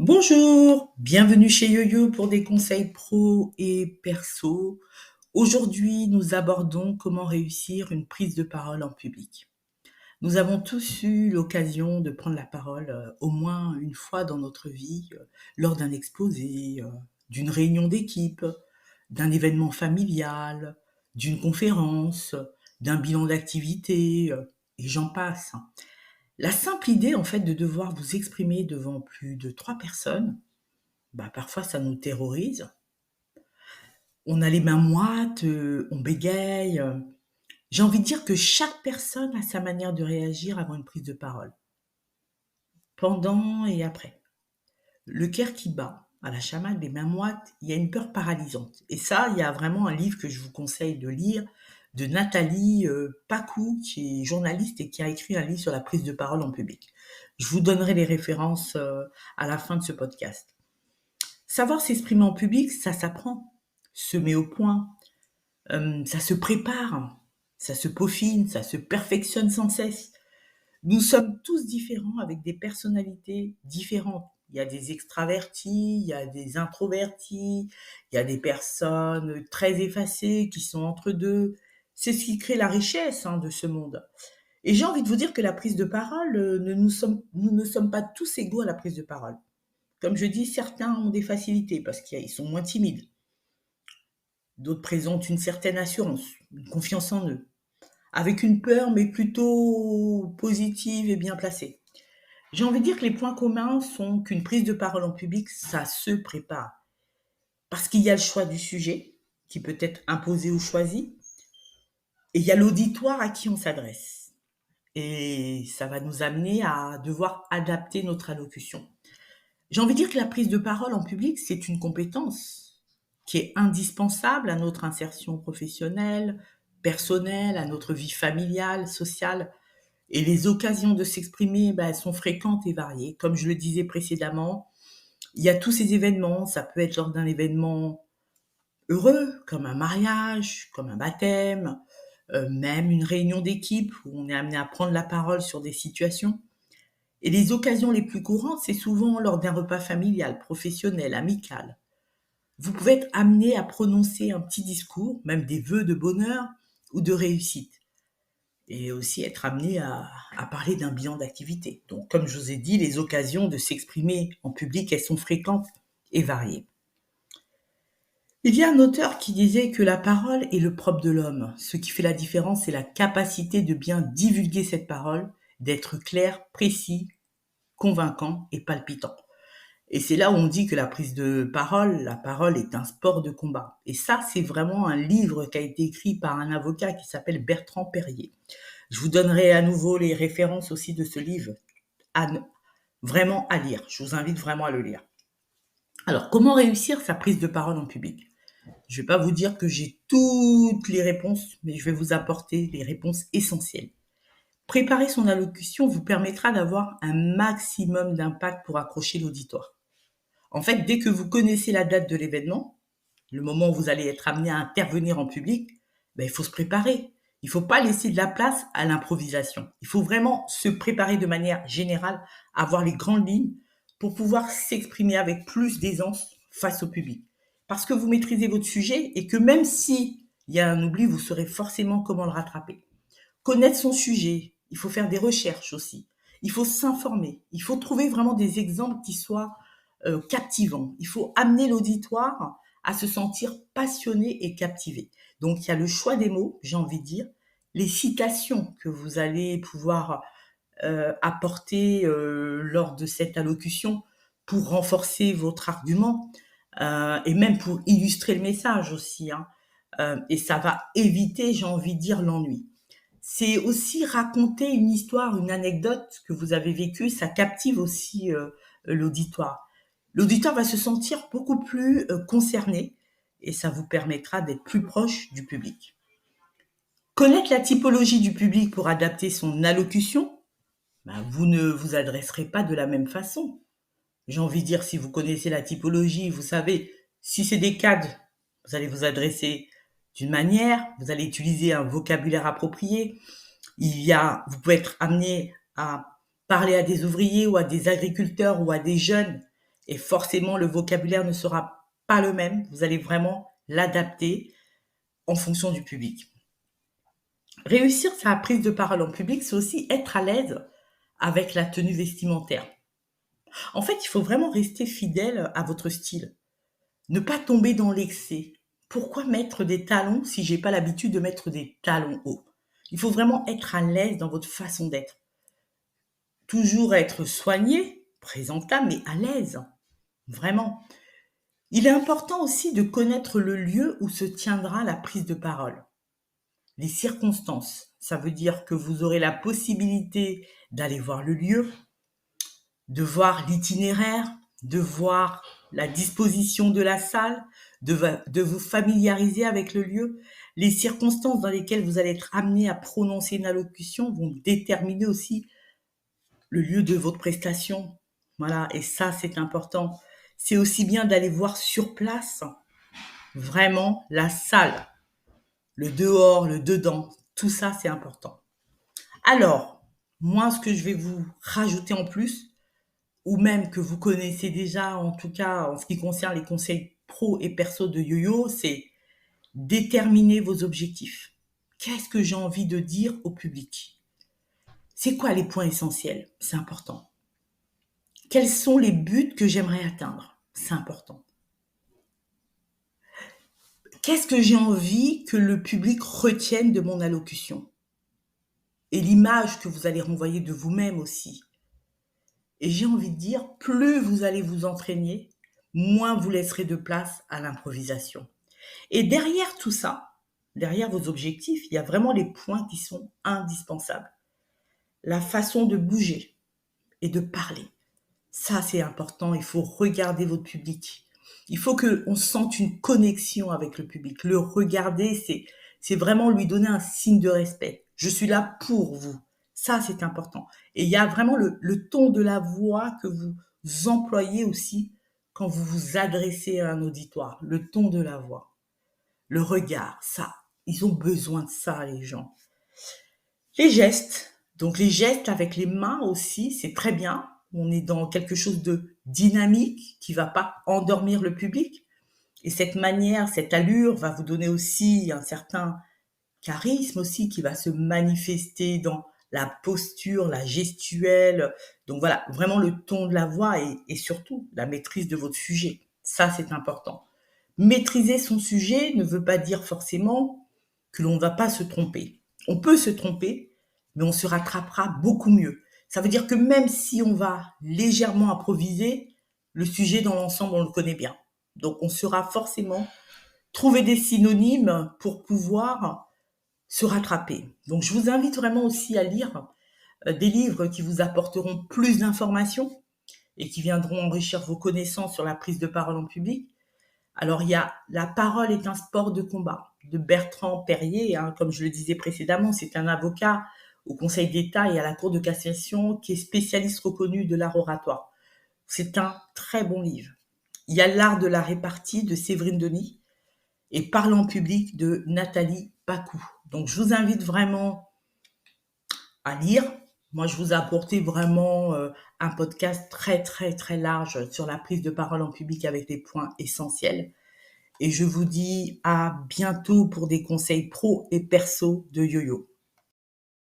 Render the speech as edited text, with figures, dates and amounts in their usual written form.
Bonjour, bienvenue chez YoYo pour des conseils pro et perso. Aujourd'hui, nous abordons comment réussir une prise de parole en public. Nous avons tous eu l'occasion de prendre la parole au moins une fois dans notre vie, lors d'un exposé, d'une réunion d'équipe, d'un événement familial, d'une conférence, d'un bilan d'activité, et j'en passe. La simple idée, en fait, de devoir vous exprimer devant plus de 3 personnes, parfois ça nous terrorise. On a les mains moites, on bégaye. J'ai envie de dire que chaque personne a sa manière de réagir avant une prise de parole, pendant et après. Le cœur qui bat, à la chamade, les mains moites, il y a une peur paralysante. Et ça, il y a vraiment un livre que je vous conseille de lire de Nathalie Pacou, qui est journaliste et qui a écrit un livre sur la prise de parole en public. Je vous donnerai les références à la fin de ce podcast. Savoir s'exprimer en public, ça s'apprend, se met au point, ça se prépare, ça se peaufine, ça se perfectionne sans cesse. Nous sommes tous différents avec des personnalités différentes. Il y a des extravertis, il y a des introvertis, il y a des personnes très effacées qui sont entre deux. C'est ce qui crée la richesse de ce monde. Et j'ai envie de vous dire que la prise de parole, nous ne sommes pas tous égaux à la prise de parole. Comme je dis, certains ont des facilités parce qu'ils sont moins timides. D'autres présentent une certaine assurance, une confiance en eux, avec une peur mais plutôt positive et bien placée. J'ai envie de dire que les points communs sont qu'une prise de parole en public, ça se prépare. Parce qu'il y a le choix du sujet, qui peut être imposé ou choisi, et il y a l'auditoire à qui on s'adresse. Et ça va nous amener à devoir adapter notre allocution. J'ai envie de dire que la prise de parole en public, c'est une compétence qui est indispensable à notre insertion professionnelle, personnelle, à notre vie familiale, sociale. Et les occasions de s'exprimer, elles sont fréquentes et variées. Comme je le disais précédemment, il y a tous ces événements. Ça peut être lors d'un événement heureux, comme un mariage, comme un baptême, même une réunion d'équipe où on est amené à prendre la parole sur des situations. Et les occasions les plus courantes, c'est souvent lors d'un repas familial, professionnel, amical. Vous pouvez être amené à prononcer un petit discours, même des vœux de bonheur ou de réussite. Et aussi être amené à parler d'un bilan d'activité. Donc, comme je vous ai dit, les occasions de s'exprimer en public, elles sont fréquentes et variées. Il y a un auteur qui disait que la parole est le propre de l'homme. Ce qui fait la différence, c'est la capacité de bien divulguer cette parole, d'être clair, précis, convaincant et palpitant. Et c'est là où on dit que la parole est un sport de combat. Et ça, c'est vraiment un livre qui a été écrit par un avocat qui s'appelle Bertrand Perrier. Je vous donnerai à nouveau les références aussi de ce livre, vraiment à lire. Je vous invite vraiment à le lire. Alors, comment réussir sa prise de parole en public? Je ne vais pas vous dire que j'ai toutes les réponses, mais je vais vous apporter les réponses essentielles. Préparer son allocution vous permettra d'avoir un maximum d'impact pour accrocher l'auditoire. En fait, dès que vous connaissez la date de l'événement, le moment où vous allez être amené à intervenir en public, il faut se préparer. Il ne faut pas laisser de la place à l'improvisation. Il faut vraiment se préparer de manière générale, avoir les grandes lignes pour pouvoir s'exprimer avec plus d'aisance face au public. Parce que vous maîtrisez votre sujet et que même si il y a un oubli, vous saurez forcément comment le rattraper. Connaître son sujet, il faut faire des recherches aussi. Il faut s'informer. Il faut trouver vraiment des exemples qui soient captivants. Il faut amener l'auditoire à se sentir passionné et captivé. Donc il y a le choix des mots, j'ai envie de dire, les citations que vous allez pouvoir apporter lors de cette allocution pour renforcer votre argument et même pour illustrer le message aussi. Et ça va éviter, j'ai envie de dire, l'ennui. C'est aussi raconter une histoire, une anecdote que vous avez vécue, ça captive aussi l'auditoire. L'auditeur va se sentir beaucoup plus concerné et ça vous permettra d'être plus proche du public. Connaître la typologie du public pour adapter son allocution, vous ne vous adresserez pas de la même façon. J'ai envie de dire, si vous connaissez la typologie, vous savez, si c'est des cadres, vous allez vous adresser d'une manière, vous allez utiliser un vocabulaire approprié. Vous pouvez être amené à parler à des ouvriers ou à des agriculteurs ou à des jeunes Et forcément, le vocabulaire ne sera pas le même. Vous allez vraiment l'adapter en fonction du public. Réussir sa prise de parole en public, c'est aussi être à l'aise avec la tenue vestimentaire. En fait, il faut vraiment rester fidèle à votre style. Ne pas tomber dans l'excès. Pourquoi mettre des talons si j'ai pas l'habitude de mettre des talons hauts? Il faut vraiment être à l'aise dans votre façon d'être. Toujours être soigné, présentable, mais à l'aise. Vraiment. Il est important aussi de connaître le lieu où se tiendra la prise de parole. Les circonstances, ça veut dire que vous aurez la possibilité d'aller voir le lieu, de voir l'itinéraire, de voir la disposition de la salle, de vous familiariser avec le lieu. Les circonstances dans lesquelles vous allez être amené à prononcer une allocution vont déterminer aussi le lieu de votre prestation. Voilà, et ça, c'est important. C'est aussi bien d'aller voir sur place, vraiment, la salle, le dehors, le dedans. Tout ça, c'est important. Alors, moi, ce que je vais vous rajouter en plus, ou même que vous connaissez déjà, en tout cas en ce qui concerne les conseils pro et perso de YoYo, c'est déterminer vos objectifs. Qu'est-ce que j'ai envie de dire au public? C'est quoi les points essentiels? C'est important. Quels sont les buts que j'aimerais atteindre? C'est important. Qu'est-ce que j'ai envie que le public retienne de mon allocution? Et l'image que vous allez renvoyer de vous-même aussi. Et j'ai envie de dire, plus vous allez vous entraîner, moins vous laisserez de place à l'improvisation. Et derrière tout ça, derrière vos objectifs, il y a vraiment les points qui sont indispensables. La façon de bouger et de parler. Ça, c'est important. Il faut regarder votre public. Il faut qu'on sente une connexion avec le public. Le regarder, c'est vraiment lui donner un signe de respect. Je suis là pour vous. Ça, c'est important. Et il y a vraiment le ton de la voix que vous employez aussi quand vous vous adressez à un auditoire. Le ton de la voix. Le regard, ça. Ils ont besoin de ça, les gens. Les gestes. Donc les gestes avec les mains aussi, c'est très bien. On est dans quelque chose de dynamique qui va pas endormir le public. Et cette manière, cette allure va vous donner aussi un certain charisme aussi qui va se manifester dans la posture, la gestuelle. Donc voilà, vraiment le ton de la voix et surtout la maîtrise de votre sujet. Ça, c'est important. Maîtriser son sujet ne veut pas dire forcément que l'on ne va pas se tromper. On peut se tromper, mais on se rattrapera beaucoup mieux. Ça veut dire que même si on va légèrement improviser, le sujet dans l'ensemble, on le connaît bien. Donc on saura forcément trouver des synonymes pour pouvoir se rattraper. Donc je vous invite vraiment aussi à lire des livres qui vous apporteront plus d'informations et qui viendront enrichir vos connaissances sur la prise de parole en public. Alors, il y a La parole est un sport de combat de Bertrand Perrier, hein, comme je le disais précédemment, c'est un avocat au Conseil d'État et à la Cour de cassation qui est spécialiste reconnu de l'art oratoire. C'est un très bon livre. Il y a L'art de la répartie de Séverine Denis et Parle en public de Nathalie Pacou. Donc, je vous invite vraiment à lire. Moi, je vous ai apporté vraiment un podcast très, très, très large sur la prise de parole en public avec les points essentiels. Et je vous dis à bientôt pour des conseils pro et perso de YoYo.